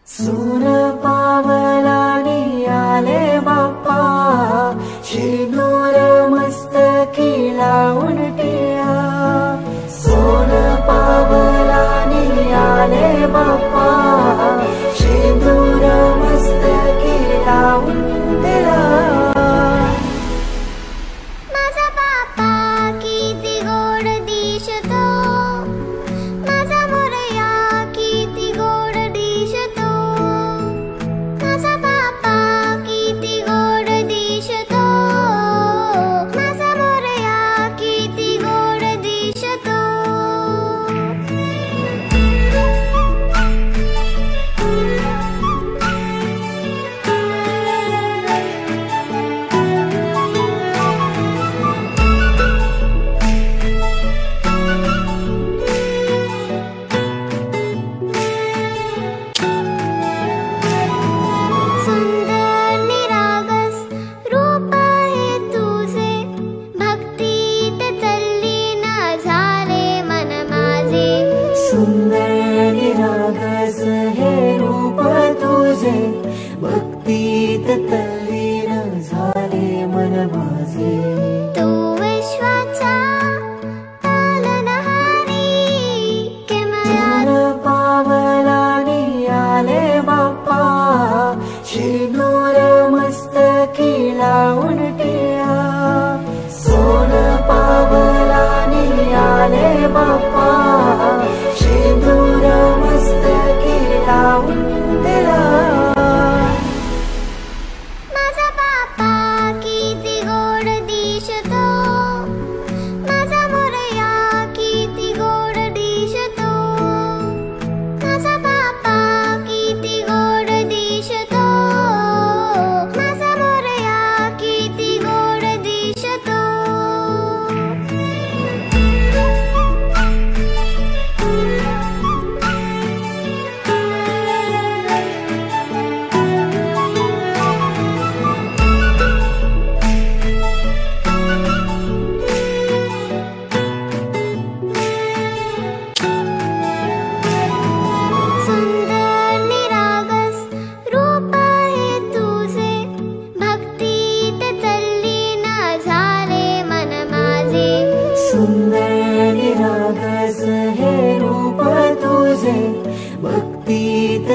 सून पावलानी आले बाप्पा, शेंदूर मस्तकी लावून टिया। सोन पावलानी आले बाप्पा, शेंदूर मस्तकी लावून दिला। माझा बाप्पा किती गोड दिसतो, माझा मोरया किती गोड दिसतो। माझा बाप्पा किती गोड दिसतो, माझा मोरया किती गोड दिसतो। सुंदर निरागस रूप आहे तुझे, भक्तीत तल्लीन झाले मन माझे। सुंदर निरागस हे रूप तुझे, भक्तीत तल्लीन झाले मन माझे। तू विश्वाचा पालनहारी, सोन पावलानी आले बाप्पा, शेंदूर मस्तकी लावून टिया। सोन पावलानी आले बाप्पा, शेंदूर मस्तकी लावून दिला। माझा बाप्पा किती गोड दिसतो, माझा मोरया किती गोड दिसतो। माझा बाप्पा किती गोड दिसतो, माझा मोरया किती गोड दिसतो। सुंदर निरागस रूप आहे तुझे, भक्तीत तल्लीन झाले मन माझे। सुंदर निरागस हे रूप तुझे, भक्तीत